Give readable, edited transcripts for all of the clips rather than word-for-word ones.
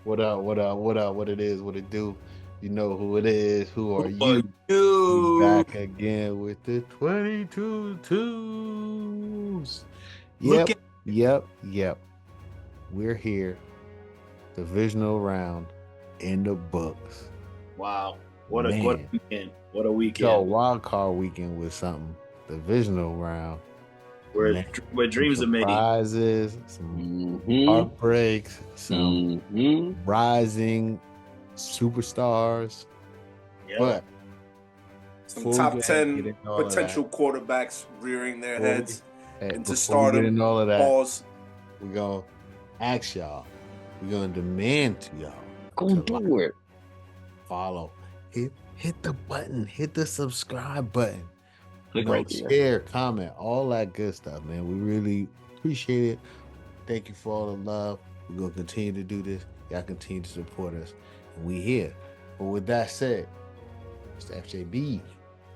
What up? What up? What up? What it is? What it do? You know who it is. Who are Who are you? We you? back again with the 22 twos. Look Yep, at yep. We're here. Divisional round in the books. wow. What a Man, weekend. What a so weekend. wild card weekend was something. Divisional round. Where Man, where some dreams are made. surprises, some Mm-hmm. heartbreaks, some Mm-hmm. rising superstars. Yep. But Some before we go top ahead and get 10 into all of that, potential quarterbacks rearing their before we heads into before we get stardom. into all of that, Pause. we're gonna ask y'all, we're gonna demand to y'all Go to like, do it. follow, hit the button, hit the subscribe button, Click right there. share, comment, all that good stuff, man. We really appreciate it. Thank you for all the love. We're gonna continue to do this. Y'all continue to support us, and we here. But with that said, Mr. FJB,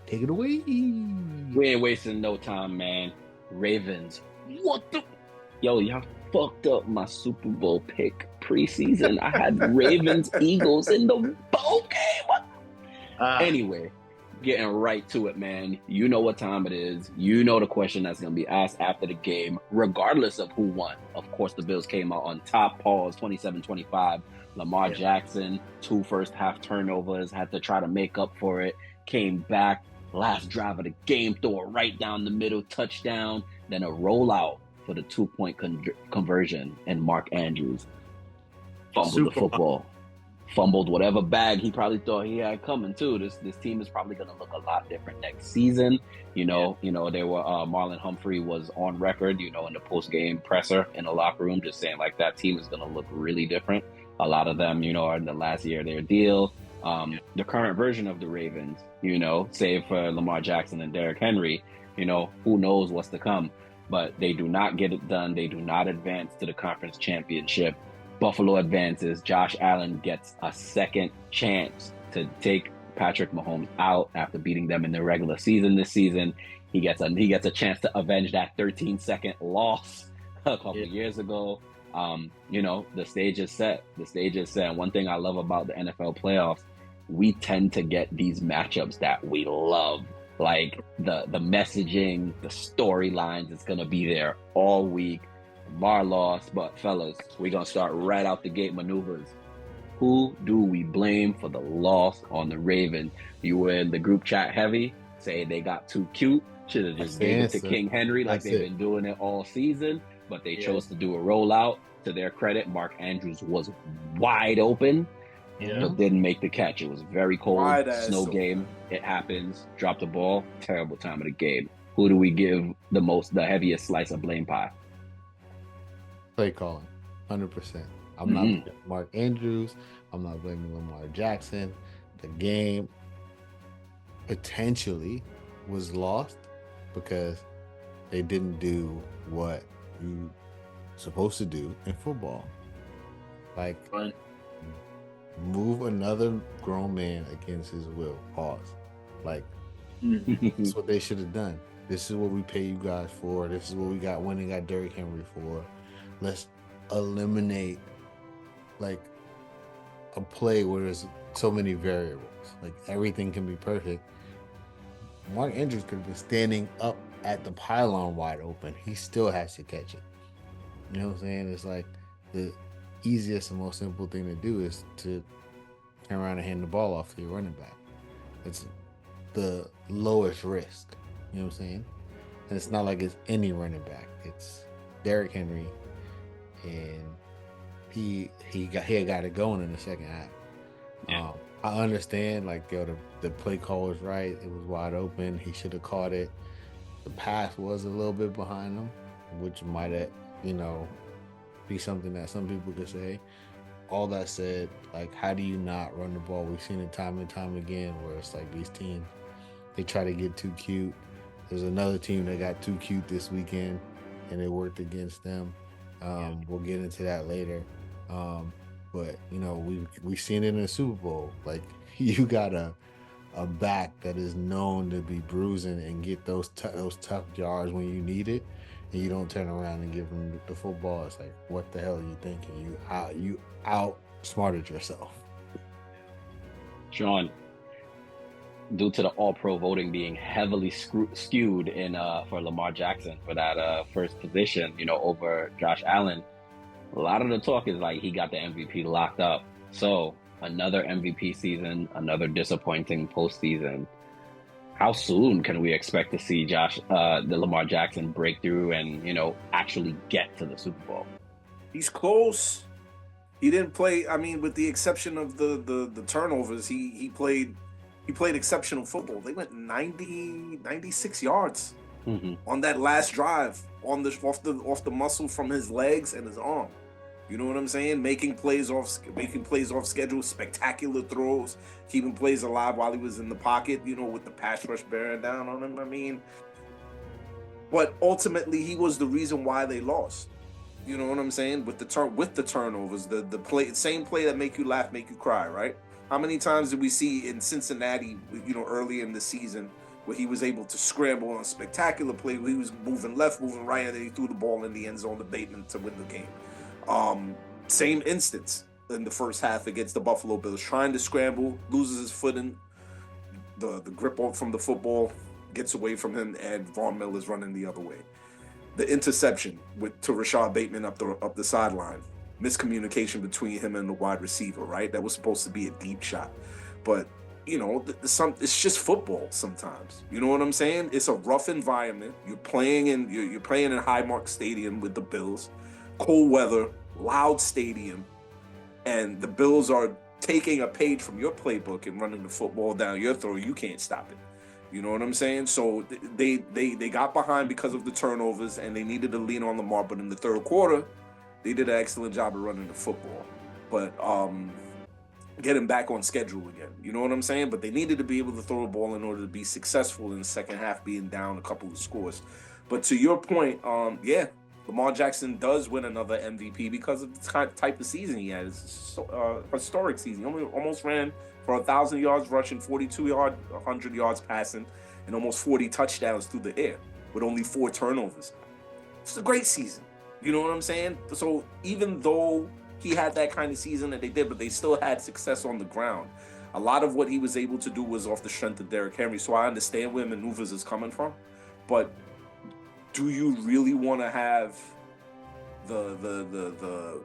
take it away. We ain't wasting no time, man. Ravens. What the? Yo, y'all fucked up my Super Bowl pick preseason. I had Ravens, Eagles in the bowl game. What? Ah, Anyway, getting right to it, man. You know what time it is. You know the question that's going to be asked after the game, regardless of who won. Of course, the Bills came out on top. Pause 27-25. Lamar yeah. Jackson, 2 first half turnovers, had to try to make up for it. Came back, last drive of the game, throw it right down the middle, touchdown, then a rollout for the 2-point conversion. And Mark Andrews fumbled the Super football, fumbled whatever bag he probably thought he had coming too. This team is probably going to look a lot different next season. They were Marlon Humphrey was on record, in the post game presser in the locker room, just saying like that team is going to look really different. A lot of them, are in the last year of their deal. The current version of the Ravens, save for Lamar Jackson and Derrick Henry, who knows what's to come. But they do not get it done. They do not advance to the conference championship. Buffalo advances. Josh Allen gets a second chance to take Patrick Mahomes out after beating them in the regular season this season. He gets a chance to avenge that 13-second loss a couple years ago. The stage is set. The stage is set. And one thing I love about the NFL playoffs, we tend to get these matchups that we love. Like the messaging, the storylines, it's gonna be there all week. Bar lost, but fellas, we're gonna start right out the gate maneuvers. Who do we blame for the loss on the Ravens? You were in the group chat heavy, saying they got too cute. Should have just gave it to King Henry like they've been doing it all season, but they chose to do a rollout. To their credit, Mark Andrews was wide open, but didn't make the catch. It was very cold, snow game. It happens. Dropped the ball. Terrible time of the game. Who do we give the heaviest slice of blame pie? Play calling, 100%. I'm not blaming Mark Andrews. I'm not blaming Lamar Jackson. The game potentially was lost because they didn't do what you supposed to do in football. Like, move another grown man against his will. Pause. Like, that's what they should have done. This is what we pay you guys for. This is what we got when they got Derrick Henry for. Let's eliminate like a play where there's so many variables. Like everything can be perfect. Mark Andrews could have been standing up at the pylon wide open. He still has to catch it. You know what I'm saying? It's like the easiest and most simple thing to do is to turn around and hand the ball off to your running back. It's the lowest risk. You know what I'm saying? And it's not like it's any running back. It's Derrick Henry, and he had got it going in the second half. I understand, like, the play call was right. It was wide open. He should have caught it. The pass was a little bit behind him, which might have, be something that some people could say. All that said, like, how do you not run the ball? We've seen it time and time again where it's like these teams, they try to get too cute. There's another team that got too cute this weekend, and it worked against them. We'll get into that later. But we've seen it in the Super Bowl. Like, you got a back that is known to be bruising and get those tough yards when you need it, and you don't turn around and give them the football. It's like, what the hell are you thinking? You out smarted yourself. Sean, due to the All-Pro voting being heavily skewed in for Lamar Jackson for that first position, over Josh Allen, a lot of the talk is like he got the MVP locked up. So another MVP season, another disappointing postseason. How soon can we expect to see the Lamar Jackson break through and actually get to the Super Bowl? He's close. He didn't play. I mean, with the exception of the turnovers, he played exceptional football. They went 96 yards on that last drive off the muscle from his legs and his arm. You know what I'm saying? Making plays off schedule, spectacular throws, keeping plays alive while he was in the pocket, with the pass rush bearing down on him. I mean, but ultimately he was the reason why they lost. You know what I'm saying? With the turnovers, the play, same play that make you laugh, make you cry, right? How many times did we see in Cincinnati, early in the season, where he was able to scramble on a spectacular play where he was moving left, moving right, and then he threw the ball in the end zone to Bateman to win the game. Same instance in the first half against the Buffalo Bills, trying to scramble, loses his footing, the grip from the football gets away from him, and Von Miller's running the other way. The interception to Rashad Bateman up the sideline, miscommunication between him and the wide receiver, right? That was supposed to be a deep shot, but it's just football sometimes. You know what I'm saying? It's a rough environment. You're playing in Highmark Stadium with the Bills, cold weather, loud stadium, and the Bills are taking a page from your playbook and running the football down your throat. You can't stop it. You know what I'm saying? So they got behind because of the turnovers, and they needed to lean on Lamar. But in the third quarter, they did an excellent job of running the football. But getting back on schedule again. You know what I'm saying? But they needed to be able to throw a ball in order to be successful in the second half, being down a couple of scores. But to your point, Lamar Jackson does win another MVP because of the type of season he had. It's a historic season. He almost ran for 1,000 yards rushing, 100 yards passing, and almost 40 touchdowns through the air with only 4 turnovers. It's a great season. You know what I'm saying? So even though he had that kind of season that they did, but they still had success on the ground, a lot of what he was able to do was off the strength of Derrick Henry. So I understand where maneuvers is coming from, but do you really want to have the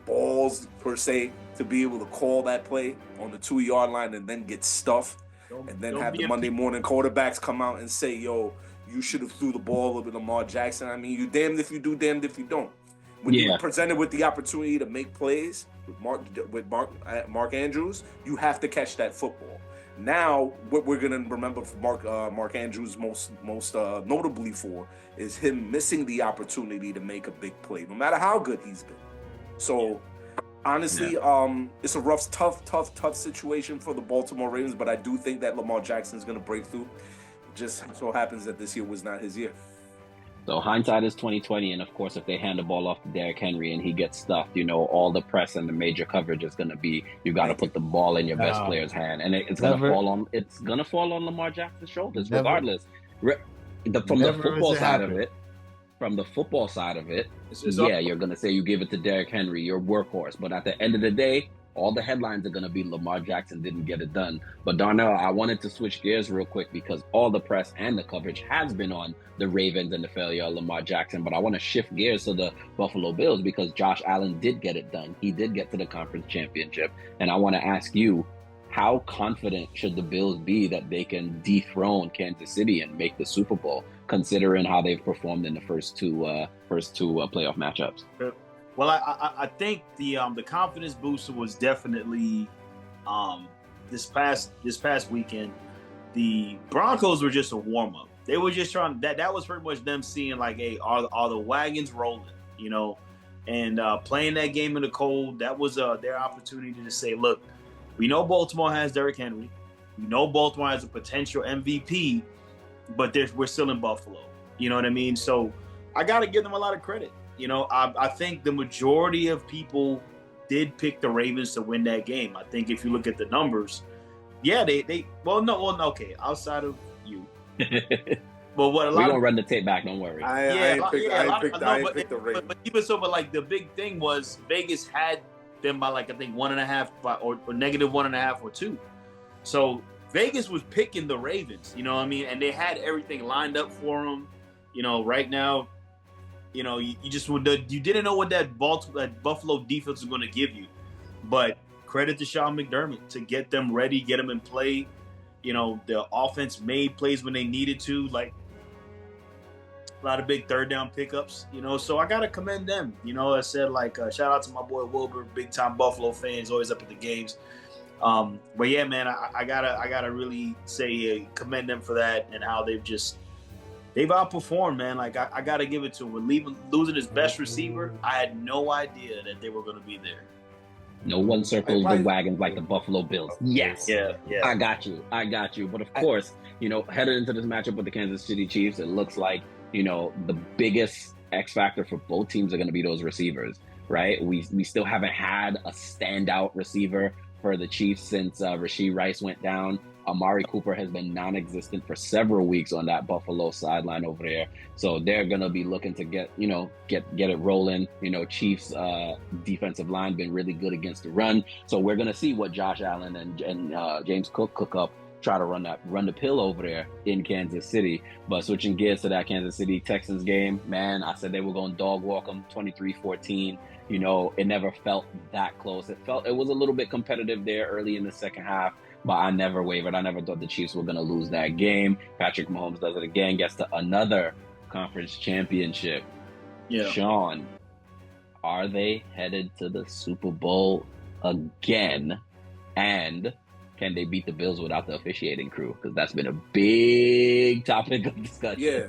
balls per se to be able to call that play on the 2-yard line and then get stuffed, and then have the Monday morning quarterbacks come out and say, "Yo, you should have threw the ball with Lamar Jackson"? I mean, you damned if you do, damned if you don't. When you're presented with the opportunity to make plays with Mark Andrews, you have to catch that football. Now, what we're gonna remember for Mark Andrews most notably for is him missing the opportunity to make a big play, no matter how good he's been. So, honestly, it's a rough, tough situation for the Baltimore Ravens. But I do think that Lamar Jackson is gonna break through. Just so happens that this year was not his year. So hindsight is 20/20, and of course, if they hand the ball off to Derrick Henry and he gets stuffed, all the press and the major coverage is going to be you got to put the ball in your best player's hand, and it's going to fall on Lamar Jackson's shoulders, regardless. From the football side of it, you're going to say you give it to Derrick Henry, your workhorse, but at the end of the day, all the headlines are going to be Lamar Jackson didn't get it done. But Darnell, I wanted to switch gears real quick because all the press and the coverage has been on the Ravens and the failure of Lamar Jackson. But I want to shift gears to the Buffalo Bills because Josh Allen did get it done. He did get to the conference championship. And I want to ask you, how confident should the Bills be that they can dethrone Kansas City and make the Super Bowl, considering how they've performed in the first two playoff matchups? Well, I think the confidence booster was definitely this past weekend. The Broncos were just a warm up. They were just trying that was pretty much them seeing like, hey, are the wagons rolling, and playing that game in the cold. That was their opportunity to say, look, we know Baltimore has Derrick Henry, we know Baltimore has a potential MVP, but we're still in Buffalo. You know what I mean? So I got to give them a lot of credit. I think the majority of people did pick the Ravens to win that game. I think if you look at the numbers, okay, outside of you. But what a lot we don't run the tape back, don't worry. I picked the Ravens. But even so, but like the big thing was Vegas had them by like I think 1.5 or -1.5 or 2. So Vegas was picking the Ravens, you know what I mean, and they had everything lined up for them. You know, right now, you know, you didn't know what that Buffalo defense was going to give you, but credit to Sean McDermott to get them ready, get them in play. You know, the offense made plays when they needed to, like a lot of big third down pickups, you know, so I got to commend them. You know, I said, like, shout out to my boy Wilbur, big time Buffalo fans, always up at the games. But yeah, man, I gotta really say commend them for that and how they've outperformed, man. Like I gotta give it to him. Losing his best receiver, I had no idea that they were going to be there. No one circles the wagons like the Buffalo Bills. Yes. Yeah. I got you. But of course, you know, headed into this matchup with the Kansas City Chiefs, it looks like, you know, the biggest X factor for both teams are going to be those receivers, right? We still haven't had a standout receiver for the Chiefs since Rashee Rice went down. Amari Cooper has been non-existent for several weeks on that Buffalo sideline over there. So they're going to be looking to get it rolling. You know, Chiefs defensive line been really good against the run. So we're going to see what Josh Allen and James Cook up, try to run the pill over there in Kansas City. But switching gears to that Kansas City Texans game, man, I said they were going to dog walk them 23-14. You know, it never felt that close. It was a little bit competitive there early in the second half, but I never wavered. I never thought the Chiefs were going to lose that game. Patrick Mahomes does it again, gets to another conference championship. Yeah. Sean, are they headed to the Super Bowl again? And can they beat the Bills without the officiating crew? Because that's been a big topic of discussion. Yeah.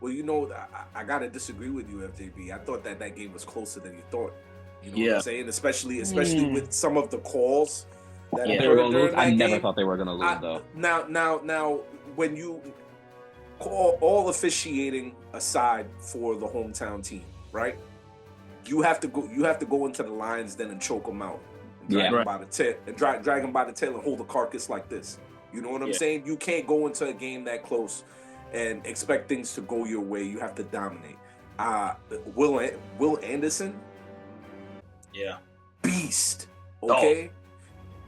Well, you know, I got to disagree with you, FJB. I thought that game was closer than you thought. You know what I'm saying? Especially with some of the calls that they were going to lose. I never game. thought they were going to lose, though. Now, when you call all officiating aside for the hometown team, right? You have to go into the lines then and choke them out. Drag them by the tail and drag them by the tail and hold the carcass like this. You know what I'm saying? You can't go into a game that close and expect things to go your way. You have to dominate. Will Anderson, beast. Okay,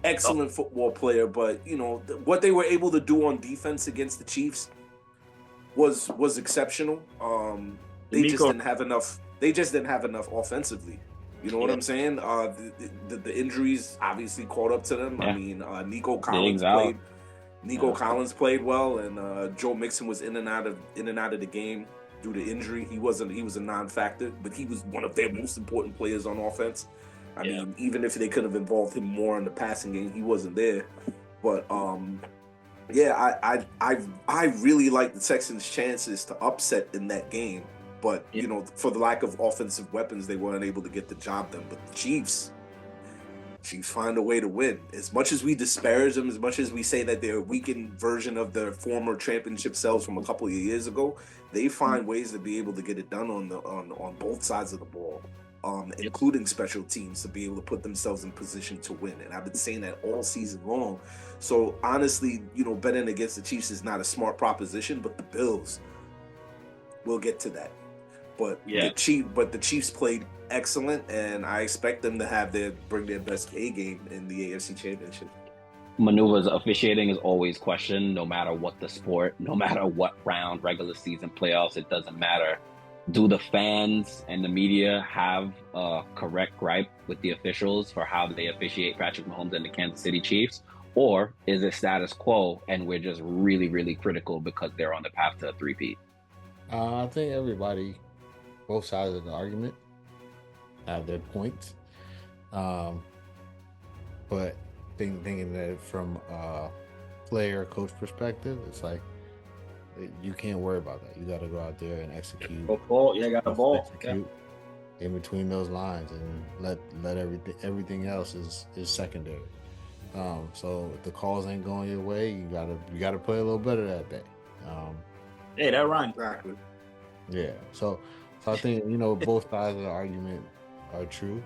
excellent football player, but you know what they were able to do on defense against the Chiefs was exceptional. They just didn't have enough. They just didn't have enough offensively. You know what I'm saying? The injuries obviously caught up to them. I mean, Nico Collins played well, and Joe Mixon was in and out of the game due to injury. He was a non-factor, but he was one of their most important players on offense. I mean, even if they could have involved him more in the passing game, he wasn't there. But I really like the Texans' chances to upset in that game. But you know, for the lack of offensive weapons, they weren't able to get the job done. But the Chiefs find a way to win. As much as we disparage them, as much as we say that they're a weakened version of their former championship selves from a couple of years ago, they find ways to be able to get it done on both sides of the ball, including special teams, to be able to put themselves in position to win. And I've been saying that all season long. So honestly, you know, betting against the Chiefs is not a smart proposition, but the Bills, we'll get to that. But the Chiefs played excellent, and I expect them to bring their best A game in the AFC Championship. Maneuvers officiating is always questioned, no matter what the sport, no matter what round, regular season, playoffs, it doesn't matter. Do the fans and the media have a correct gripe with the officials for how they officiate Patrick Mahomes and the Kansas City Chiefs? Or is it status quo and we're just really, really critical because they're on the path to a three-peat? I think everybody, both sides of the argument, have their points. But thinking that from a player coach perspective, it's like you can't worry about that. You got to go out there and execute. Got the ball. Execute in between those lines, and let everything else is secondary. So if the calls ain't going your way, you gotta play a little better that day. Hey, that rhymes. Exactly. Yeah. So I think, you know, both sides of the argument are true.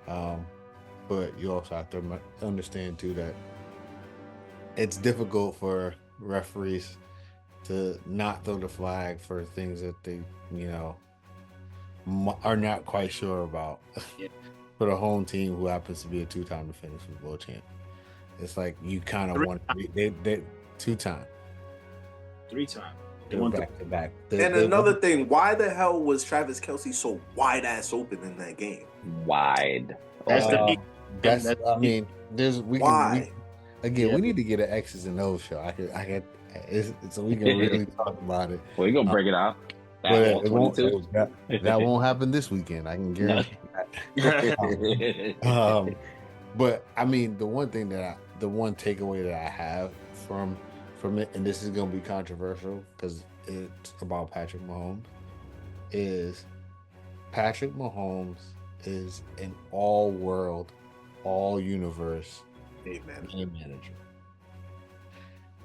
But you also have to understand too that it's difficult for referees to not throw the flag for things that they, you know, are not quite sure about. Yeah. for the home team who happens to be a 2-time defending Super Bowl champ. It's like you kind of want they 2-time. 3-time. They They're won back to back. And another thing, why the hell was Travis Kelce so wide ass open in that game? Wide. That's the I mean, we Why? we need to get an X's and O's show. So we can really talk about it. Well, you're gonna break it out. But that won't happen this weekend. I can guarantee that. But I mean, the one takeaway that I have from it, and this is going to be controversial because it's about Patrick Mahomes, is Patrick Mahomes is an all-world, all-universe game manager.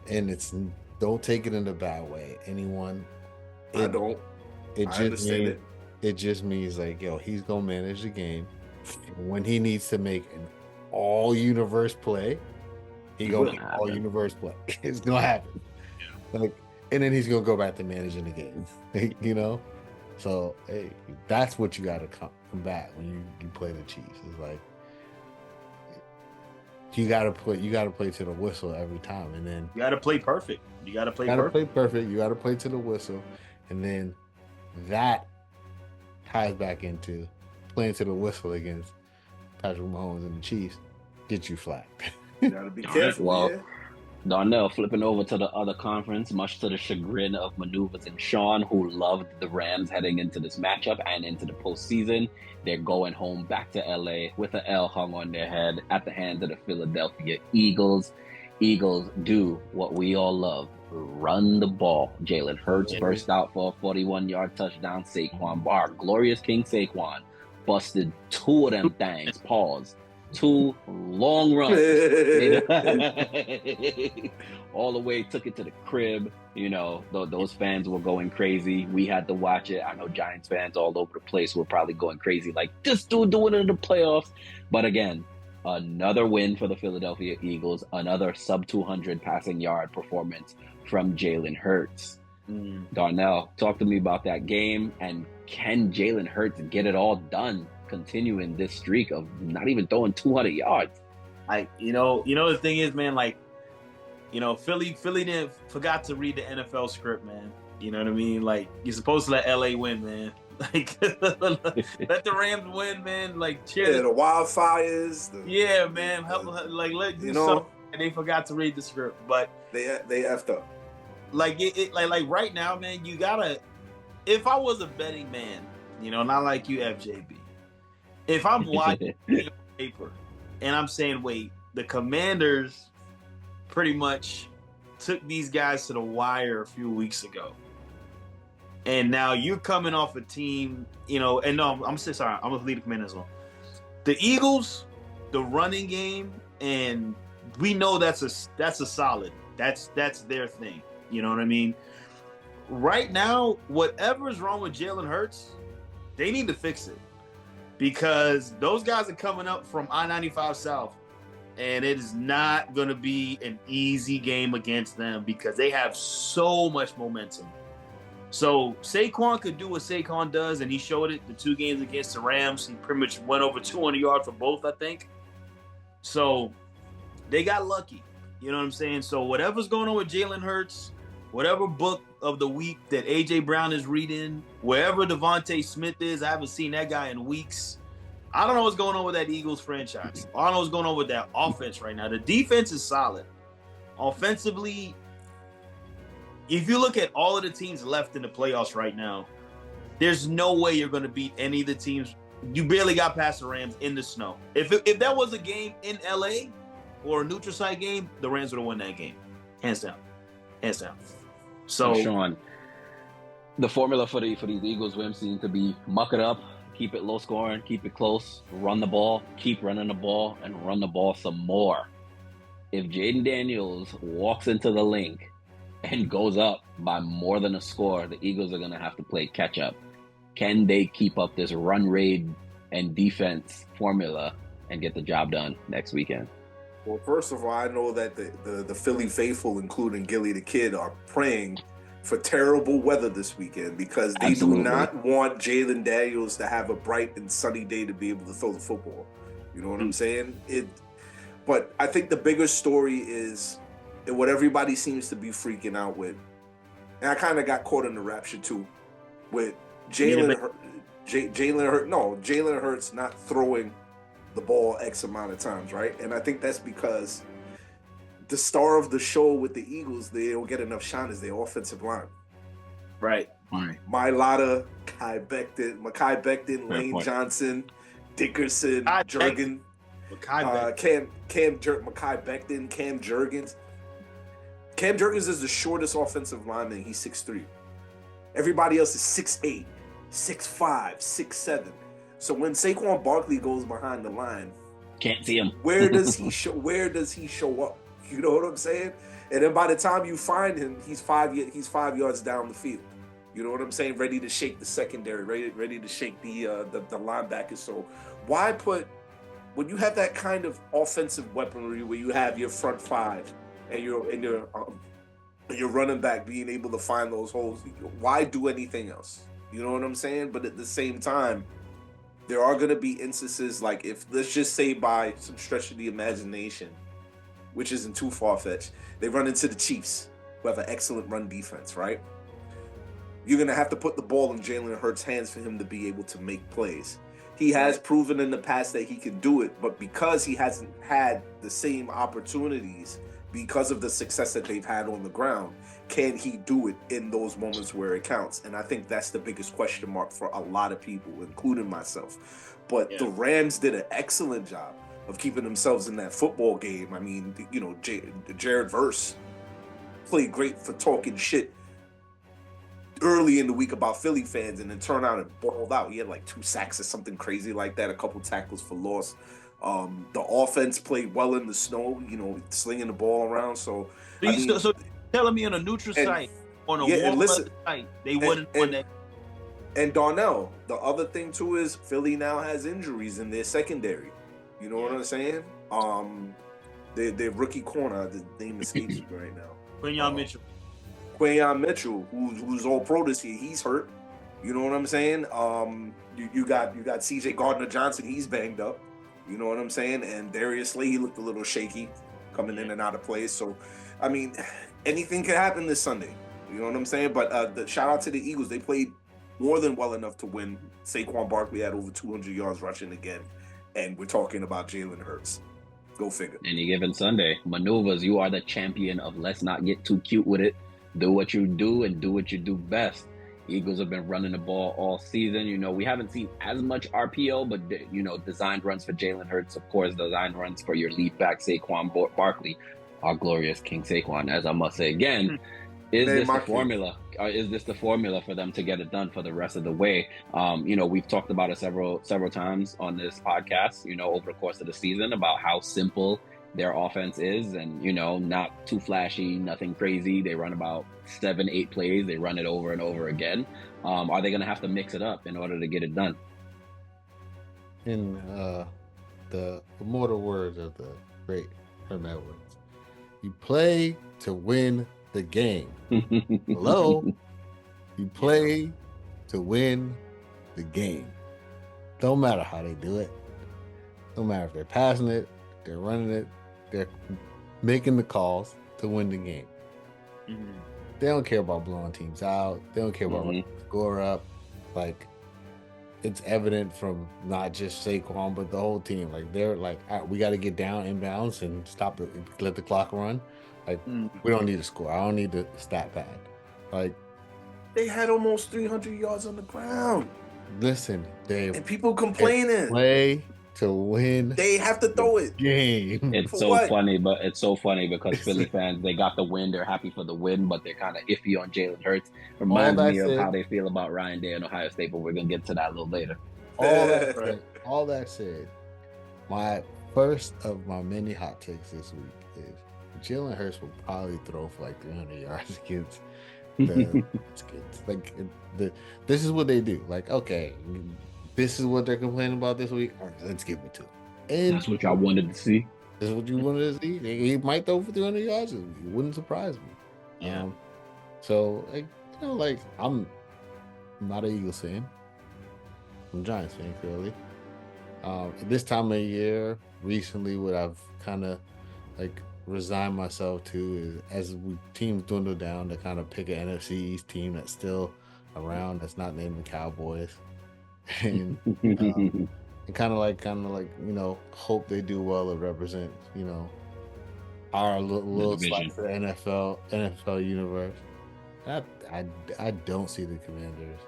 And don't take it in a bad way. I don't. It just means like, yo, he's going to manage the game. And when he needs to make an all-universe play, he gonna make all universe play. It's gonna happen. Like, and then he's gonna go back to managing the game. You know, so hey, that's what you got to combat when you play the Chiefs. It's like you got to play to the whistle every time, and then you got to play perfect. You got to play perfect. You got to play to the whistle, and then that ties back into playing to the whistle against Patrick Mahomes and the Chiefs. Get you flagged. You gotta be careful. Well, Darnell flipping over to the other conference, much to the chagrin of Maneuvers and Sean, who loved the Rams heading into this matchup and into the postseason. They're going home back to LA with an L hung on their head at the hands of the Philadelphia Eagles. Eagles do what we all love: run the ball. Jalen Hurts burst out for a 41-yard touchdown. Saquon Barr, glorious King Saquon, busted 2 of them things. Pause. 2 long runs. All the way, took it to the crib. You know, those fans were going crazy. We had to watch it. I know Giants fans all over the place were probably going crazy, like, this dude doing it in the playoffs. But again, another win for the Philadelphia Eagles, another sub-200 passing yard performance from Jalen Hurts. Darnell, talk to me about that game, and can Jalen Hurts get it all done, continuing this streak of not even throwing 200 yards? The thing is, man, like, Philly forgot to read the NFL script, man. You know what I mean? Like, you're supposed to let LA win, man. Like, let the Rams win, man. Like, cheer. Yeah, the wildfires. Man. Let do something. And they forgot to read the script, but they effed up. Like like right now, man, you gotta. If I was a betting man, not like you, FJB. If I'm watching paper and I'm saying, wait, the Commanders pretty much took these guys to the wire a few weeks ago. And now you're coming off a team, and no, I'm so sorry. I'm going to leave the Commanders alone. The Eagles, the running game, and we know that's a solid. That's their thing. You know what I mean? Right now, whatever's wrong with Jalen Hurts, they need to fix it. Because those guys are coming up from I-95 South, and it is not going to be an easy game against them because they have so much momentum. So Saquon could do what Saquon does, and he showed it the 2 games against the Rams. He pretty much went over 200 yards for both, I think. So they got lucky. You know what I'm saying? So whatever's going on with Jalen Hurts, whatever book of the week that A.J. Brown is reading, wherever Devontae Smith is, I haven't seen that guy in weeks. I don't know what's going on with that Eagles franchise. I don't know what's going on with that offense right now. The defense is solid. Offensively, if you look at all of the teams left in the playoffs right now, there's no way you're going to beat any of the teams. You barely got past the Rams in the snow. If that was a game in L.A. or a neutral site game, the Rams would have won that game. Hands down. So, Sean, the formula for these Eagles wins seems to be muck it up, keep it low scoring, keep it close, run the ball, keep running the ball, and run the ball some more. If Jayden Daniels walks into the link and goes up by more than a score, the Eagles are going to have to play catch up. Can they keep up this run raid and defense formula and get the job done next weekend? Well, first of all, I know that the Philly faithful, including Gilly the Kid, are praying for terrible weather this weekend because they Absolutely. do not want Jayden Daniels to have a bright and sunny day to be able to throw the football. You know what I'm saying? But I think the bigger story is what everybody seems to be freaking out with. And I kind of got caught in the rapture too with Jalen Hurts not throwing the ball X amount of times, right? And I think that's because the star of the show with the Eagles, they don't get enough shine as their offensive line. Right. Mailata, Mekhi Becton, Lane Johnson, Dickerson, Jurgen, Mekhi Becton, Cam Jurgens. Cam Jurgens is the shortest offensive lineman. He's 6'3". Everybody else is 6'8", 6'5", 6'7". So when Saquon Barkley goes behind the line, can't see him. Where does he show up? You know what I'm saying? And then by the time you find him, he's 5 yards down the field. You know what I'm saying? Ready to shake the secondary, ready to shake the linebackers. So why when you have that kind of offensive weaponry where you have your front five and your running back being able to find those holes, why do anything else? You know what I'm saying? But at the same time, there are going to be instances like if, let's just say by some stretch of the imagination, which isn't too far-fetched, they run into the Chiefs, who have an excellent run defense, right? You're going to have to put the ball in Jalen Hurts' hands for him to be able to make plays. He has proven in the past that he can do it, but because he hasn't had the same opportunities because of the success that they've had on the ground, can he do it in those moments where it counts? And I think that's the biggest question mark for a lot of people, including myself. But the Rams did an excellent job of keeping themselves in that football game. I mean, you know, Jared Verse played great for talking shit early in the week about Philly fans and then turned out and balled out. He had like 2 sacks or something crazy like that, a couple tackles for loss. The offense played well in the snow, you know, slinging the ball around. So telling me on a neutral site, on a warm weather site, they wouldn't win that. And Darnell, the other thing too is Philly now has injuries in their secondary. You know what I'm saying? Their rookie corner, the name escapes me right now. Quayon Mitchell, who's all pro this year, he's hurt. You know what I'm saying? You got CJ Gardner-Johnson, he's banged up. You know what I'm saying? And Darius Slay, he looked a little shaky coming in and out of plays. So, I mean, anything could happen this Sunday. You know what I'm saying? But the shout out to the Eagles. They played more than well enough to win. Saquon Barkley had over 200 yards rushing again. And we're talking about Jalen Hurts. Go figure. Any given Sunday. Maneuvers, you are the champion of let's not get too cute with it. Do what you do and do what you do best. Eagles have been running the ball all season. You know, we haven't seen as much RPO, but, you know, designed runs for Jalen Hurts, of course, designed runs for your lead back, Saquon Barkley, our glorious King Saquon, as I must say again. Is this the formula? Is this the formula for them to get it done for the rest of the way? You know, we've talked about it several times on this podcast, you know, over the course of the season about how simple their offense is and, you know, not too flashy, nothing crazy. They run about 7-8 plays. They run it over and over again. Are they going to have to mix it up in order to get it done? In the immortal words of the great Herm Edwards, you play to win the game. Hello? You play to win the game. Don't matter how they do it. Don't matter if they're passing it, they're running it, they're making the calls to win the game. Mm-hmm. They don't care about blowing teams out. They don't care about running the score up. Like, it's evident from not just Saquon, but the whole team. Like, they're like, all right, we got to get down inbounds and stop it, let the clock run. Like, we don't need a score. I don't need the stat pad. Like, they had almost 300 yards on the ground. Listen, and people complaining. Play to win. They have to throw it. Game. It's so funny, but it's so funny because Philly fans, they got the win. They're happy for the win, but they're kind of iffy on Jalen Hurts. Reminds me of how they feel about Ryan Day and Ohio State, but we're gonna get to that a little later. All that said, my first of my many hot takes this week is Jalen Hurts will probably throw for like 300 yards against the like this is what they do. Like, okay, this is what they're complaining about this week. All right, let's give it to him. And that's what y'all wanted to see. This is what you wanted to see. He might throw for 300 yards. It wouldn't surprise me. Yeah. So, like, like I'm not an Eagles fan. I'm a Giants fan, clearly. At this time of year, recently, what I've kind of like resigned myself to is as teams dwindle down to kind of pick an NFC East team that's still around, that's not named the Cowboys, and kind of like hope they do well and represent our little slice of the NFL universe. I don't see the Commanders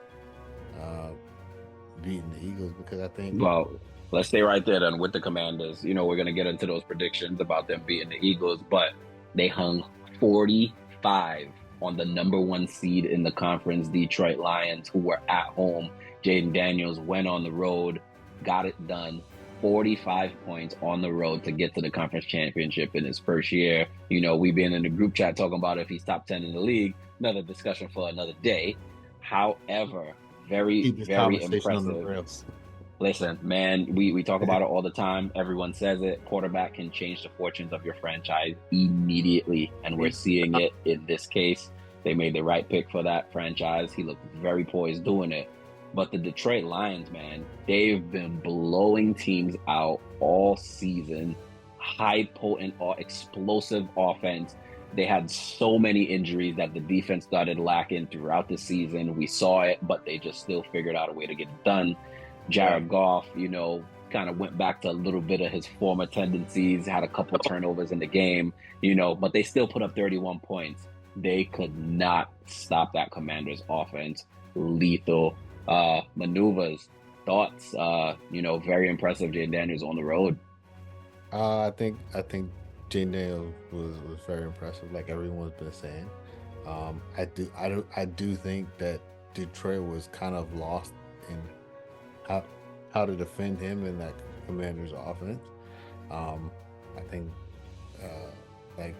beating the Eagles because I think. Well, let's stay right there then with the Commanders. We're going to get into those predictions about them beating the Eagles, but they hung 45 on the number 1 seed in the conference, Detroit Lions, who were at home. Jayden Daniels went on the road, got it done. 45 points on the road to get to the conference championship in his first year. We've been in the group chat talking about if he's top 10 in the league. Another discussion for another day. However, very impressive. Listen, man, we talk about it all the time. Everyone says it. Quarterback can change the fortunes of your franchise immediately, and we're seeing it in this case. They made the right pick for that franchise. He looked very poised doing it. But the Detroit Lions, man, they've been blowing teams out all season. High potent or explosive offense. They had so many injuries that the defense started lacking throughout the season. We saw it, but they just still figured out a way to get it done. Jared Goff, kind of went back to a little bit of his former tendencies, had a couple of turnovers in the game, but they still put up 31 points. They could not stop that Commanders offense. Lethal maneuvers, thoughts, very impressive. Jayden Daniels on the road. I think Jayden Daniels was very impressive, like everyone's been saying. I do think that Detroit was kind of lost in how to defend him in that Commanders offense. I think like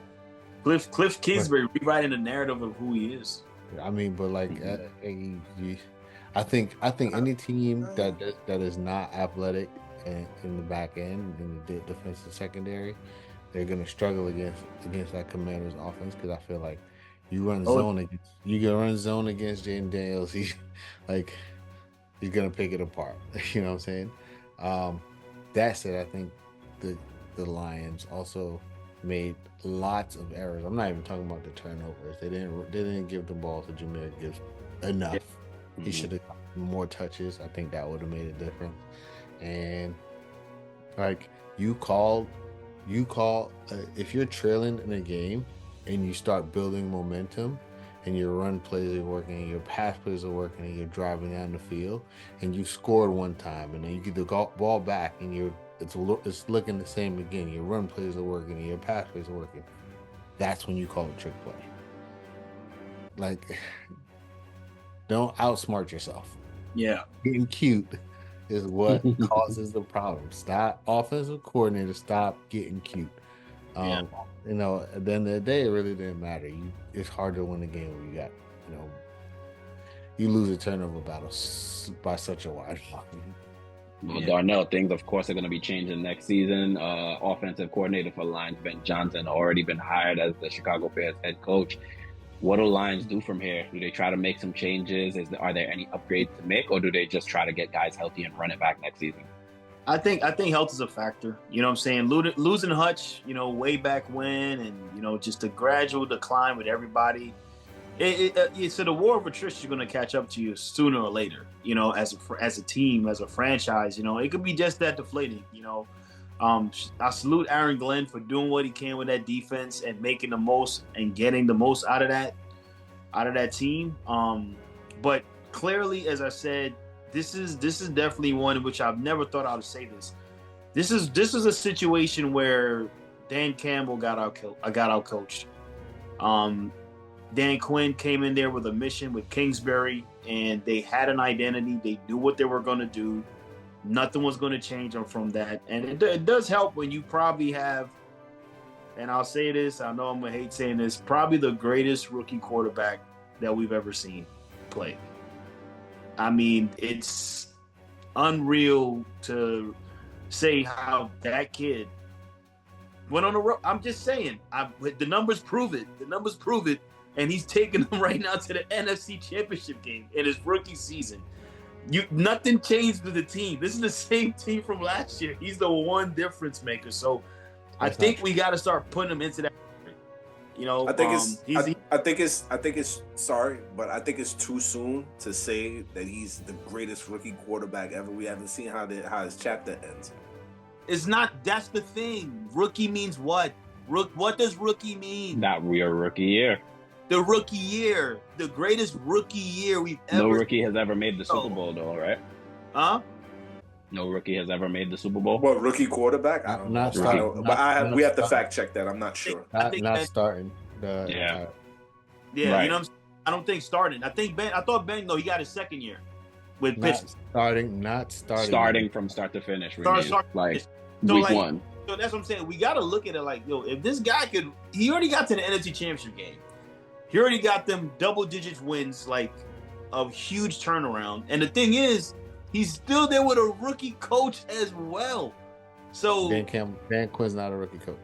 Cliff Kingsbury rewriting the narrative of who he is. I mean, but like I think any team that is not athletic in the back end in the defensive secondary, they're gonna struggle against that Commanders offense because I feel like you can run zone against Jayden Daniels. He's gonna pick it apart. You know what I'm saying? That said, I think the Lions also made lots of errors. I'm not even talking about the turnovers. They didn't give the ball to Jahmyr Gibbs enough. Mm-hmm. He should have gotten more touches. I think that would have made a difference. And like you call if you're trailing in a game and you start building momentum and your run plays are working and your pass plays are working and you're driving down the field and you scored one time and then you get the ball back and it's looking the same again. Your run plays are working and your pass plays are working. That's when you call a trick play. Like, don't outsmart yourself. Yeah. Getting cute is what causes the problem. Stop, offensive coordinator, stop getting cute. At the end of the day, it really didn't matter. It's hard to win a game when you got, you lose a turnover battle by such a wide margin. Well, Darnell, things, of course, are going to be changing next season. Offensive coordinator for Lions, Ben Johnson, already been hired as the Chicago Bears head coach. What do Lions do from here? Do they try to make some changes? Are there any upgrades to make, or do they just try to get guys healthy and run it back next season? I think health is a factor. You know what I'm saying? Losing Hutch, way back when, and just a gradual decline with everybody. So the war of attrition is going to catch up to you sooner or later. As a team, as a franchise, it could be just that deflating. I salute Aaron Glenn for doing what he can with that defense and making the most and getting the most out of that team. But clearly, as I said, this is definitely one in which I've never thought I would say this. This is a situation where Dan Campbell got out coached. Dan Quinn came in there with a mission with Kingsbury, and they had an identity. They knew what they were going to do. Nothing was going to change them from that. And it does help when you probably have, and I'll say this, I know I'm going to hate saying this, probably the greatest rookie quarterback that we've ever seen play. I mean, it's unreal to say how that kid went on the road. I'm just saying, the numbers prove it. The numbers prove it. and he's taking them right now to the NFC Championship game in his rookie season. Nothing changed with the team. This is the same team from last year. He's the one difference maker. So I think we got to start putting him into that. You know, I think it's sorry, but I think it's too soon to say that he's the greatest rookie quarterback ever. We haven't seen how his chapter ends. It's not. That's the thing. Rookie means what? What does rookie mean? Not your rookie year. The rookie year, the greatest rookie year we've ever. No rookie has ever made the Super Bowl, though, right? Huh? No rookie has ever made the Super Bowl. What, rookie quarterback? I don't know. We have to fact check that. I'm not sure. Not starting. Yeah. Yeah, right. you know what I'm saying? I don't think starting. I thought Ben, though, he got his second year with pitches. Not starting. Starting from start to finish. Start like so week like, one. So that's what I'm saying. We got to look at it like, yo, if this guy he already got to the NFC Championship game. He already got them double-digit wins, like a huge turnaround. And the thing is, he's still there with a rookie coach as well. So Dan Quinn's not a rookie coach.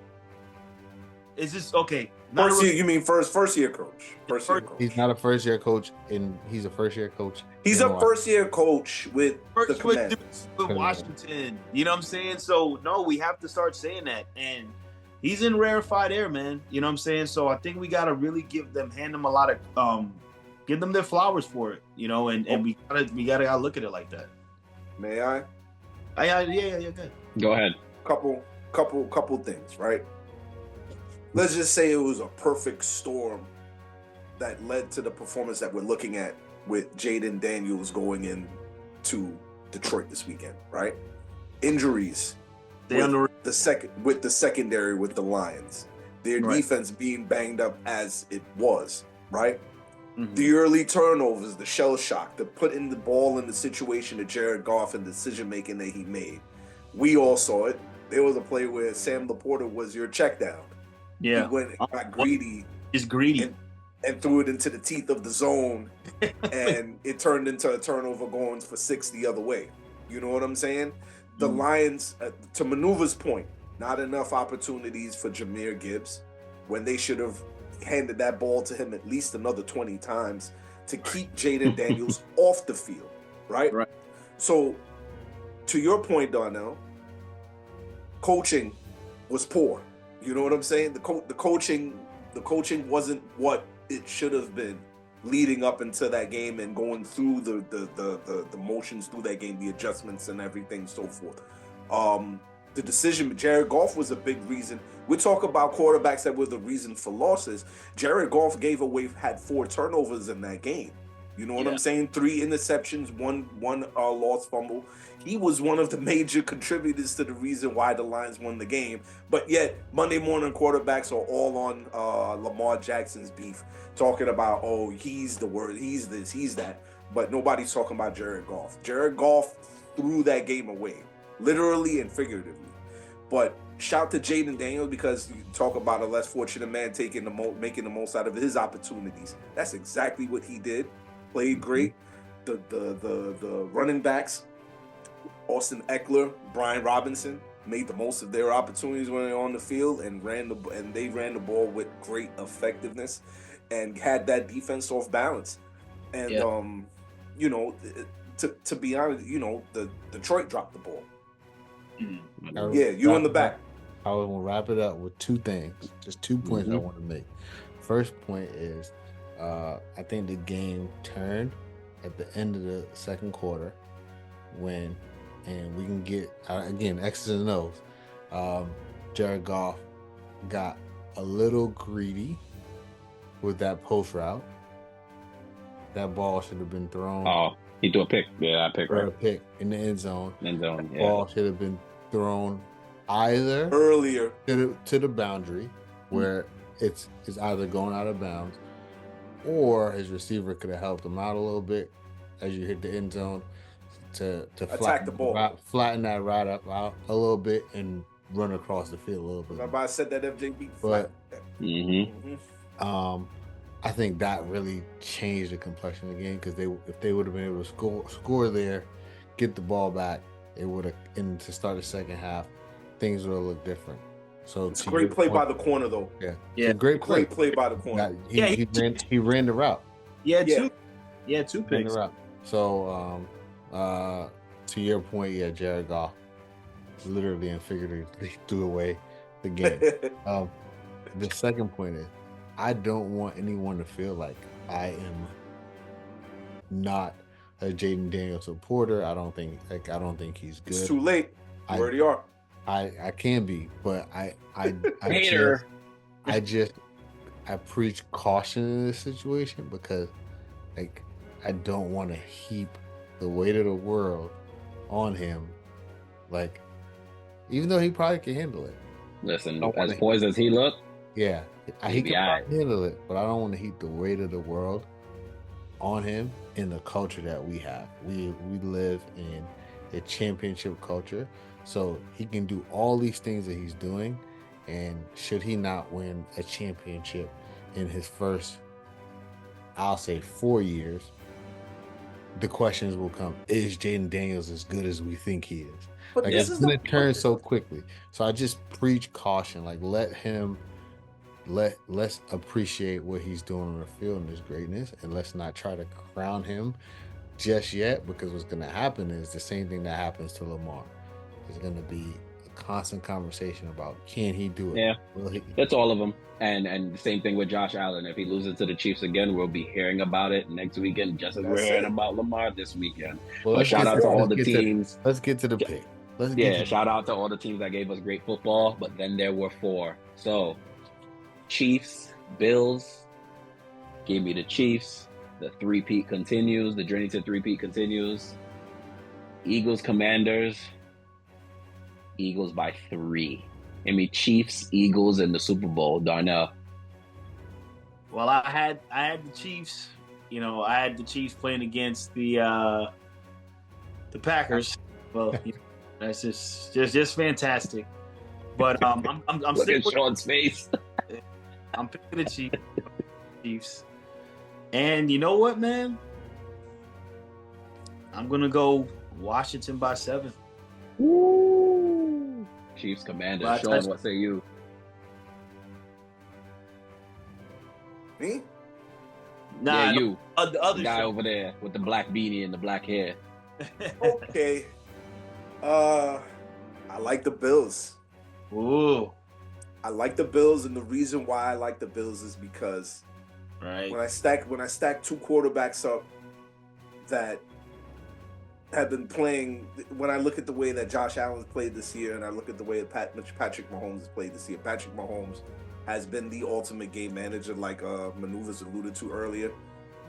Is this okay? First year, you mean first year coach? First year coach. He's not a first year coach, and he's a first year coach. He's a first year coach with the Commanders. With Washington. You know what I'm saying? So no, we have to start saying that. And he's in rarefied air, man. You know what I'm saying? So I think we gotta really hand them a lot of give them their flowers for it, you know, and we gotta look at it like that. May I? Yeah, good. Go ahead. Couple things, right? Let's just say it was a perfect storm that led to the performance that we're looking at with Jayden Daniels going in to Detroit this weekend, right? Injuries with the secondary with the Lions, their defense being banged up as it was, right? Mm-hmm. The early turnovers, the shell shock, the putting the ball in the situation of Jared Goff and the decision making that he made. We all saw it. There was a play where Sam Laporta was your check down. Yeah, he went and got greedy. He's greedy and threw it into the teeth of the zone, and it turned into a turnover going for 6 the other way. You know what I'm saying? The Lions, to Maneuver's point, not enough opportunities for Jahmyr Gibbs when they should have handed that ball to him at least another 20 times to keep Jayden Daniels off the field, right? Right. So, to your point, Darnell, coaching was poor. You know what I'm saying? The coaching wasn't what it should have been leading up into that game and going through the motions through that game, the adjustments and everything, so forth. The decision, Jared Goff was a big reason. We talk about quarterbacks that were the reason for losses. Jared Goff had 4 turnovers in that game. You know what I'm saying? 3 interceptions, one lost fumble. He was one of the major contributors to the reason why the Lions won the game. But yet, Monday morning quarterbacks are all on Lamar Jackson's beef, talking about, oh, he's the word, he's this, he's that. But nobody's talking about Jared Goff. Jared Goff threw that game away, literally and figuratively. But shout to Jayden Daniels, because you talk about a less fortunate man making the most out of his opportunities. That's exactly what he did. Played great. The running backs, Austin Eckler, Brian Robinson, made the most of their opportunities when they were on the field and they ran the ball with great effectiveness and had that defense off balance. And you know, to be honest, you know, the Detroit dropped the ball. Yeah, you in the back. I will wrap it up with 2 things. Just 2 points I want to make. First point is, I think the game turned at the end of the second quarter and we can get, again, X's and O's. Jared Goff got a little greedy with that post route. That ball should have been thrown. Oh, he threw a pick. Yeah, a pick in the end zone. Yeah. Ball should have been thrown either earlier to the boundary where it's either going out of bounds, or his receiver could have helped him out a little bit as you hit the end zone to attack the ball, flatten that route up out a little bit and run across the field a little bit. Remember I said that FJB? But I think that really changed the complexion of the game, because if they would have been able to score there, get the ball back, it would have, and to start the second half, things would have looked different. So It's a great play by the corner, though. Yeah, Yeah. it's a great play. Great play by the corner. He ran the route. Yeah, Yeah. two Ran the picks. route. So to your point, yeah, Jared Goff literally and figuratively threw away the game. The second point is, I don't want anyone to feel like I am not a Jayden Daniels supporter. I don't think he's good. It's too late. You already are. I can be, but I Hater. I preach caution in this situation because like I don't want to heap the weight of the world on him. Like, even though he probably can handle it. Listen, as poised as he looked, yeah, he can probably handle it, but I don't want to heap the weight of the world on him in the culture that we have. We live in a championship culture, so he can do all these things that he's doing, and should he not win a championship in his first, I'll say 4 years, the questions will come: is Jayden Daniels as good as we think he is? But Like, it's going to turn so quickly. So I just preach caution. Like, let's appreciate what he's doing on the field and his greatness, and let's not try to crown him just yet, because what's going to happen is the same thing that happens to Lamar. There's going to be a constant conversation about, can he do it? Yeah, Will he? that's all of them. And the same thing with Josh Allen. If he loses to the Chiefs again, we'll be hearing about it next weekend, just as we're hearing about Lamar this weekend. Well, but shout out to all the teams. Let's get to the pick. Shout out to all the teams that gave us great football, but then there were 4. So, Chiefs, Bills, gave me the Chiefs. The three-peat continues. The journey to three-peat continues. Eagles, Commanders. Eagles by 3. I mean, Chiefs, Eagles, and the Super Bowl. Darnell. Well, I had the Chiefs. You know, I had the Chiefs playing against the Packers. Well, you know, that's just fantastic. But I'm Look at Sean's face. I'm picking the Chiefs. And you know what, man? I'm gonna go Washington by 7. Woo! Chiefs, Commanders. Sean, what say you? Me? Nah, yeah, you. The other guy show. over there with the black beanie and the black hair. Okay. I like the Bills. Ooh. I like the Bills, and the reason why I like the Bills is because when I stack 2 quarterbacks up that have been playing, when I look at the way that Josh Allen's played this year, and I look at the way that Patrick Mahomes has played this year, Patrick Mahomes has been the ultimate game manager, like Maneuvers alluded to earlier,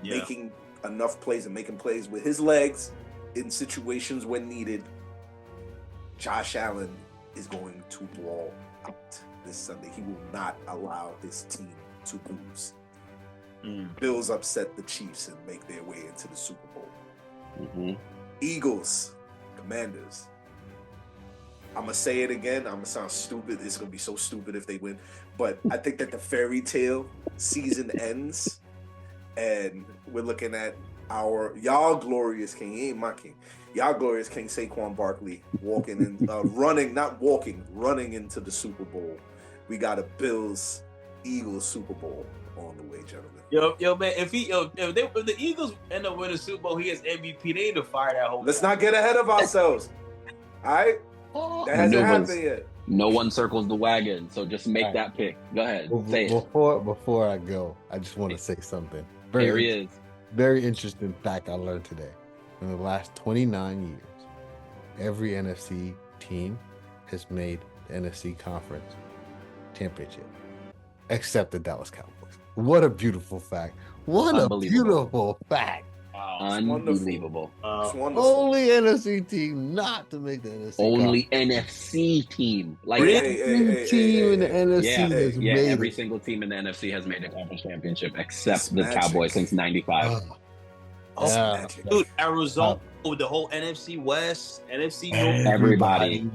making enough plays and making plays with his legs in situations when needed. Josh Allen is going to ball out this Sunday. He will not allow this team to lose. Bills upset the Chiefs and make their way into the Super Bowl. Mm-hmm. Eagles, Commanders. I'm going to say it again. I'm going to sound stupid. It's going to be so stupid if they win. But I think that the fairy tale season ends, and we're looking at y'all glorious king. He ain't my king. Y'all glorious king Saquon Barkley walking in, running into the Super Bowl. We got a Bills-Eagles Super Bowl on the way, gentlemen. Yo, man, if the Eagles end up winning the Super Bowl, he has MVP. They need to fire that whole. Let's not get ahead of ourselves. All right, that hasn't happened yet. No one circles the wagon, so just make that pick. Go ahead. Say it. Before I go, I just want to say something. There he is. Very interesting fact I learned today. In the last 29 years, every NFC team has made the NFC Conference Championship, except the Dallas Cowboys. What a beautiful fact. What a beautiful fact. Wow. Unbelievable. It's wonderful. Only NFC team not to make the NFC Only Conference. NFC team. Like Every team in the NFC has made every it. single team in the NFC has made the conference championship except the Cowboys since '95. Dude, Arizona, the whole NFC West, NFC North. Everybody.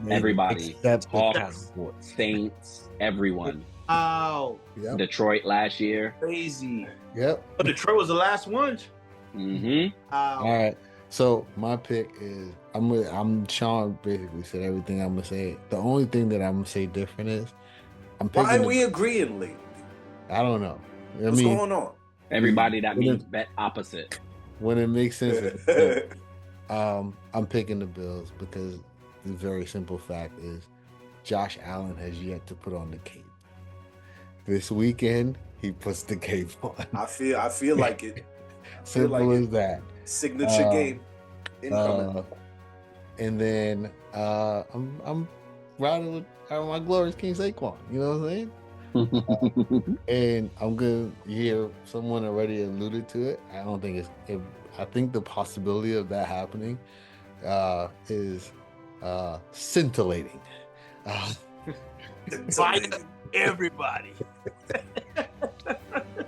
Except the Hawks, Cowboys. Saints, everyone. Wow. Yep. Detroit last year. Crazy. Yep. But Detroit was the last one. Mm-hmm. All right. So my pick is I'm Sean basically said everything I'm gonna say. The only thing that I'm gonna say different is Why are we agreeing lately? I don't know. What's going on? Everybody that means bet opposite. When it makes sense, I'm picking the Bills because the very simple fact is Josh Allen has yet to put on the cape. This weekend, he puts the cape on. I feel like it. Simple as that. Signature game incoming. And then I'm riding with my glorious King Saquon. You know what I'm saying? And I'm gonna hear someone already alluded to it. I don't think I think the possibility of that happening is scintillating. Find everybody.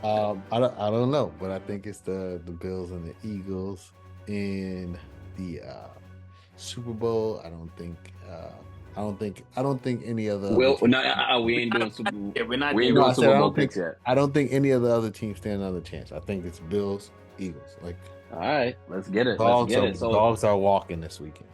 I don't know, but I think it's the Bills and the Eagles in the Super Bowl. I don't think any other. We ain't doing Super Bowl. Yeah, we're not. We ain't doing Super Bowl picks yet. I don't think any of the other teams stand another chance. I think it's Bills, Eagles. Like, all right, let's get it. So dogs are walking this weekend.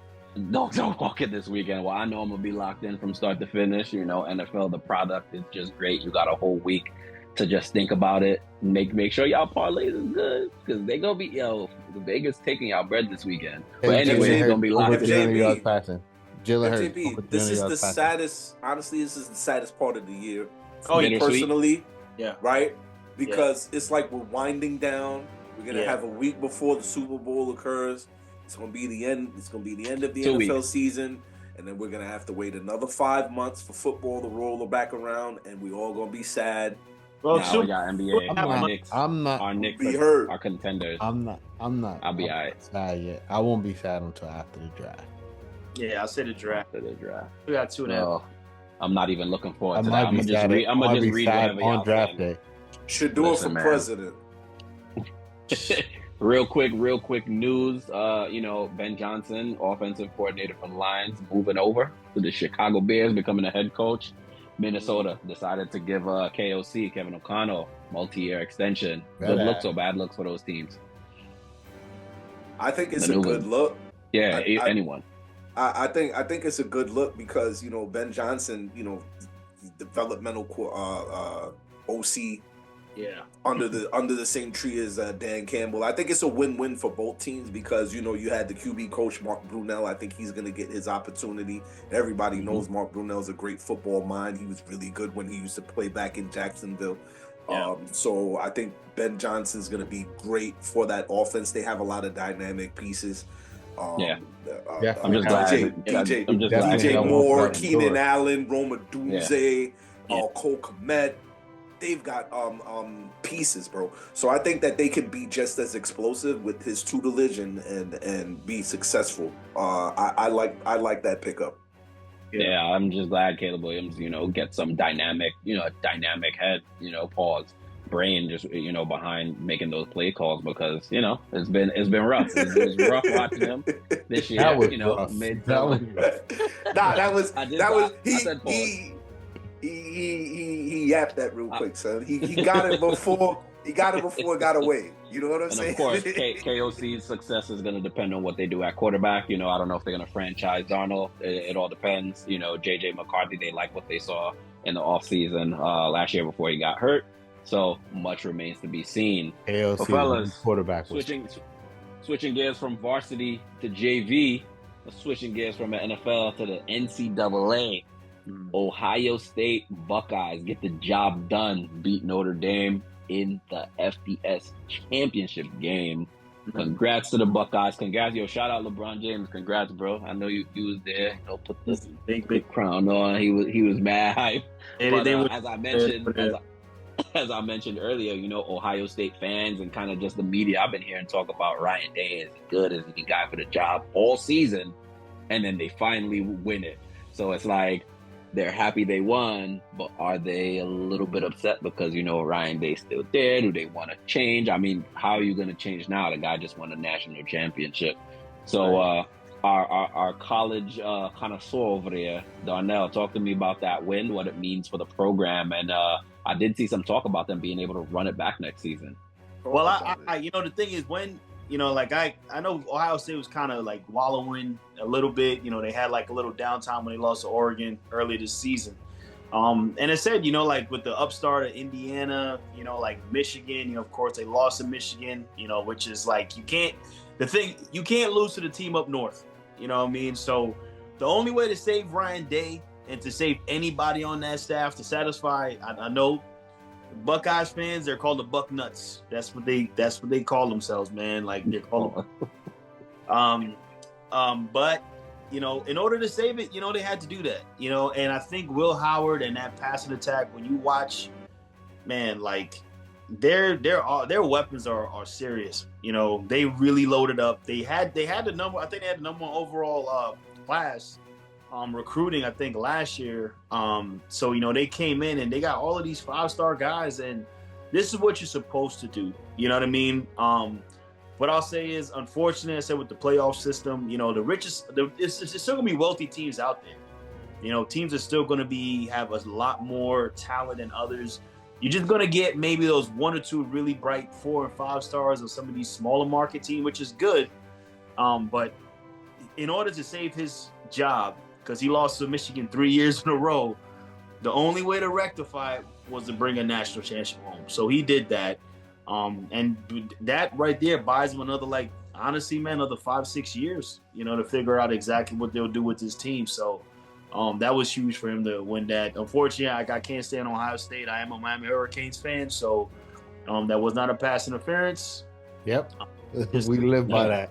Dogs are walking this weekend. Well, I know I'm gonna be locked in from start to finish. You know, NFL, the product is just great. You got a whole week to just think about it. Make sure y'all parlays is good because they gonna be the Vegas taking y'all bread this weekend. But anyway, it's gonna be locked in. FJB, this is the saddest. Honestly, this is the saddest part of the year. Oh, me personally, yeah, right? Because it's like we're winding down. We're gonna have a week before the Super Bowl occurs. It's gonna be the end. It's gonna be the end of the NFL season, and then we're gonna have to wait another 5 months for football to roll back around, and we all gonna be sad. Well, we got NBA. Our Knicks be hurt. Our contenders. I'm not. I'll be alright. Sad yet. I won't be sad until after the draft. Yeah, I'll say the draft. After the draft. We got 2.5. I'm not even looking forward to that. I'm gonna just read whatever on draft day. Should do it for president. Real quick news. Ben Johnson, offensive coordinator for the Lions, moving over to the Chicago Bears, becoming a head coach. Minnesota decided to give KOC, Kevin O'Connell, multi-year extension. Good looks or bad looks for those teams? I think it's a good look. Yeah, anyone. I think it's a good look because Ben Johnson, developmental OC. Yeah. Under the same tree as Dan Campbell. I think it's a win-win for both teams because you had the QB coach Mark Brunell. I think he's going to get his opportunity. Everybody knows Mark Brunell's a great football mind. He was really good when he used to play back in Jacksonville. Yeah. So I think Ben Johnson's going to be great for that offense. They have a lot of dynamic pieces. I'm just glad. DJ Moore, Keenan Allen, Roma Dunze, Cole Kmet. They've got pieces, bro. So I think that they can be just as explosive with his tutelage and be successful. I like that pickup. Yeah, I'm just glad Caleb Williams, get some dynamic head, brain just behind making those play calls because it's been rough. It was rough watching him this year. That was He yapped that real quick, son. He got it before it got away. You know what I'm saying? Of course, KOC's success is going to depend on what they do at quarterback. I don't know if they're going to franchise Darnold. It all depends. JJ McCarthy, they like what they saw in the offseason last year before he got hurt. So much remains to be seen. KOC fellas, quarterback switching gears from varsity to JV, switching gears from the NFL to the NCAA. Ohio State Buckeyes get the job done, beat Notre Dame in the FBS Championship Game. Congrats to the Buckeyes. Congrats, shout out LeBron James. Congrats, bro. I know you was there. Put this big crown on. He was mad hype. But, as I mentioned earlier, Ohio State fans and kind of just the media, I've been hearing talk about Ryan Day is good as the guy for the job all season, and then they finally win it. So it's like they're happy they won, but are they a little bit upset because Ryan Day's still there? Do they want to change? I mean, how are you going to change now? The guy just won a national championship. So our college connoisseur over there, Darnell, talk to me about that win, what it means for the program, and I did see some talk about them being able to run it back next season. Well, I the thing is when I know Ohio State was kind of like wallowing a little bit. They had like a little downtime when they lost to Oregon early this season. And it said, like with the upstart of Indiana, like Michigan, of course they lost to Michigan, which is like you can't lose to the team up north. You know what I mean? So the only way to save Ryan Day and to save anybody on that staff to satisfy, I know Buckeyes fans, they're called the Buck Nuts. That's what they call themselves, man. Like they're called. But in order to save it, they had to do that. And I think Will Howard and that passing attack, when you watch, man, like their weapons are serious. They really loaded up. They had the number. I think they had the number one overall class recruiting, I think, last year. So they came in and they got all of these 5-star guys, and this is what you're supposed to do. You know what I mean? What I'll say is, unfortunately, I said with the playoff system, it's still gonna be wealthy teams out there. Teams are still gonna have a lot more talent than others. You're just gonna get maybe those 1 or 2 really bright 4 and 5 stars of some of these smaller market teams, which is good. But in order to save his job, because he lost to Michigan 3 years in a row, the only way to rectify it was to bring a national championship home. So he did that. And that right there buys him another, like, honestly, man, another 5-6 years, to figure out exactly what they'll do with this team. So that was huge for him to win that. Unfortunately, I can't stand Ohio State. I am a Miami Hurricanes fan, so that was not a pass interference. Yep. We live by that.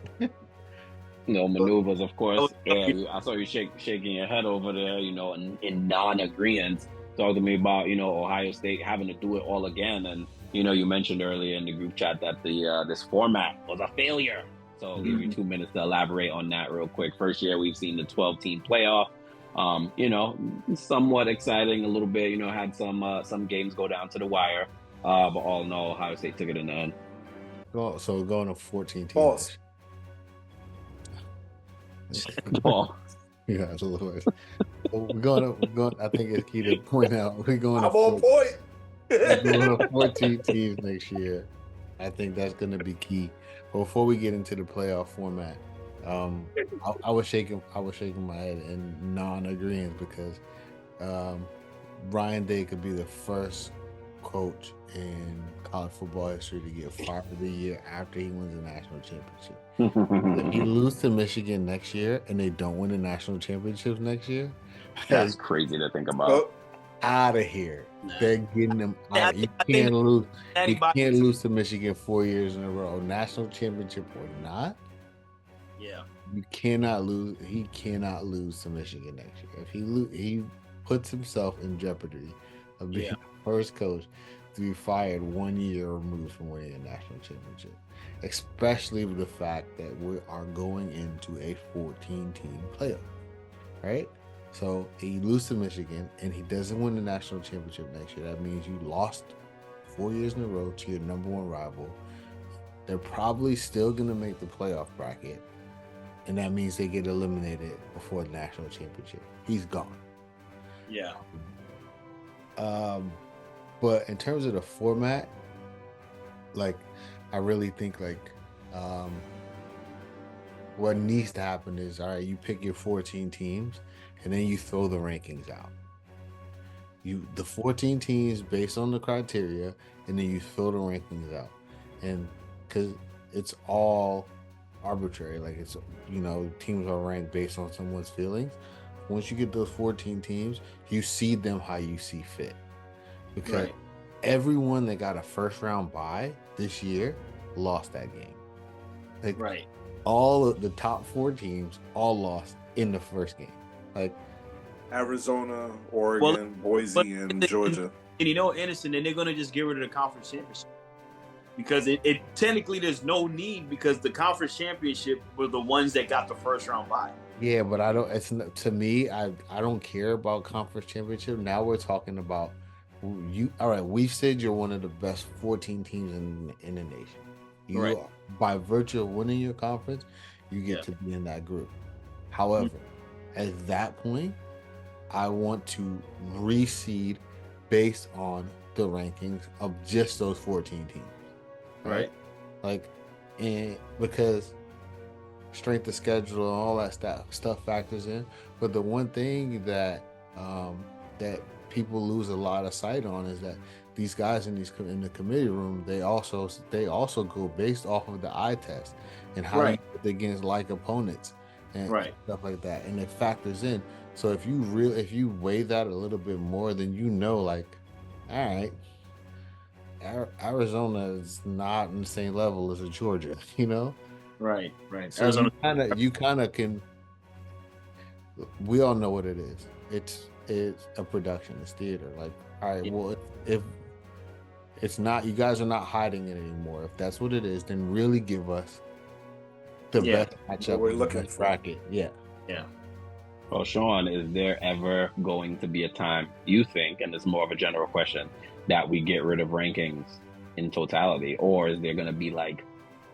No maneuvers, of course. Yeah, I saw you shaking your head over there, in non-agreement, talking to me about, Ohio State having to do it all again. And, you mentioned earlier in the group chat that this format was a failure. So I'll give you 2 minutes to elaborate on that real quick. First year, we've seen the 12-team playoff. Somewhat exciting a little bit. Had some games go down to the wire. But all in all, Ohio State took it in the end. So going to 14 teams. Pause. Yeah, it's a little worse. We're going. I think it's key to point out we're going. I'm on point. We're going to 14 teams next year. I think that's going to be key. But before we get into the playoff format, I was shaking my head in non-agreement because Ryan Day could be the first coach in college football history to get fired for the year after he wins the national championship. If you lose to Michigan next year and they don't win the national championships next year, that's crazy to think about. Out of here. They're getting them out. You can't lose. You can't lose to Michigan 4 years in a row, national championship or not. Yeah, you cannot lose. He cannot lose to Michigan next year. If he puts himself in jeopardy of being the first coach to be fired 1 year removed from winning a national championship, especially with the fact that we are going into a 14-team playoff, right? So he loses to Michigan and he doesn't win the national championship next year. That means you lost 4 years in a row to your number one rival. They're probably still going to make the playoff bracket, and that means they get eliminated before the national championship. He's gone. Yeah. But in terms of the format, like, I really think what needs to happen is, all right, you pick your 14 teams and then you throw the rankings out. The 14 teams based on the criteria, and then you throw the rankings out. And because it's all arbitrary, like it's, teams are ranked based on someone's feelings. Once you get those 14 teams, you seed them how you see fit. Because everyone that got a first round bye this year lost that game. Like, all of the top 4 teams all lost in the first game. Like Arizona, Oregon, Boise, and Georgia. And Anderson, then they're going to just get rid of the conference championship. Because it technically there's no need, because the conference championship were the ones that got the first round bye. Yeah, but I don't care about conference championship. Now we're talking about you. All right, we've said you're one of the best 14 teams in the nation. You are, by virtue of winning your conference, you get to be in that group. However, at that point, I want to reseed based on the rankings of just those 14 teams. Right? And because strength of schedule and all that stuff factors in. But the one thing that people lose a lot of sight on is that these guys in the committee room, they also go based off of the eye test and how you play against like opponents and stuff like that, and it factors in. So if you weigh that a little bit more, then like, all right, Arizona is not in the same level as a Georgia, Right. So you kind of can. We all know what it is. It's a production. It's theater. Like, all right, well, if it's not, you guys are not hiding it anymore. If that's what it is, then really give us the best matchup we're looking for bracket. Yeah. Well, Sean, is there ever going to be a time you think, and it's more of a general question, that we get rid of rankings in totality, or is there going to be like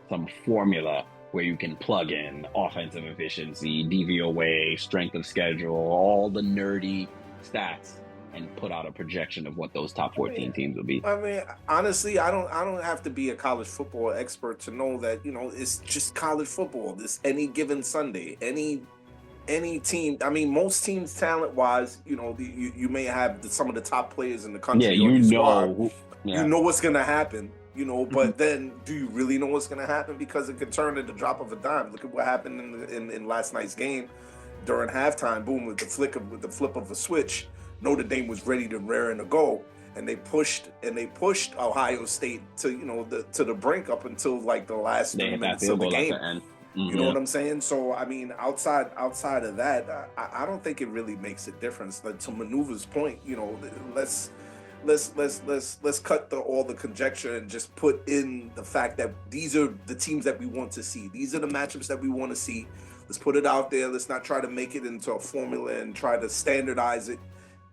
some formula where you can plug in offensive efficiency, DVOA, strength of schedule, all the nerdy stats, and put out a projection of what those top 14 teams will be? I mean, honestly, I don't have to be a college football expert to know that, it's just college football. This any given Sunday, any team. I mean, most teams talent-wise, you may have some of the top players in the country. Yeah, you know what's going to happen. But then do you really know what's going to happen? Because it could turn at the drop of a dime. Look at what happened in last night's game during halftime. Boom, with the flip of a switch, Notre Dame was ready to raring to go, and they pushed Ohio State to to the brink up until like the last 3 minutes of the game. You know what I'm saying? So I mean, outside of that, I don't think it really makes a difference. Like, to Maneuver's point, let's cut all the conjecture and just put in the fact that these are the teams that we want to see. These are the matchups that we want to see. Let's put it out there. Let's not try to make it into a formula and try to standardize it.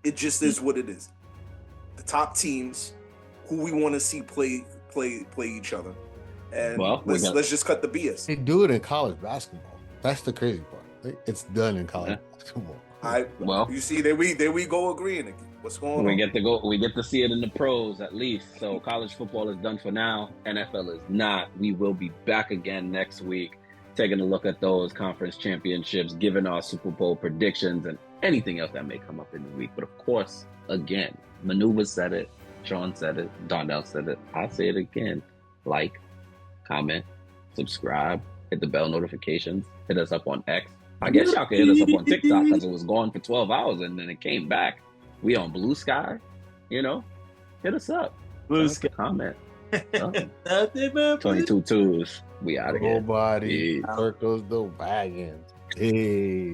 It just is what it is. The top teams, who we want to see play each other, and let's just cut the BS. They do it in college basketball. That's the crazy part. It's done in college basketball. You see, there we go agreeing. What's going on? We get to see it in the pros at least. So college football is done for now. NFL is not. We will be back again next week, taking a look at those conference championships, giving our Super Bowl predictions and anything else that may come up in the week. But of course, again, Maneuver said it, Sean said it, Darnell said it. I'll say it again. Like, comment, subscribe, hit the bell notifications, hit us up on X. I guess y'all can hit us up on TikTok because it was gone for 12 hours and then it came back. We on Blue Sky, hit us up. Blue Sky. Comment. 22 twos. We out of here. Nobody circles the wagons. Hey.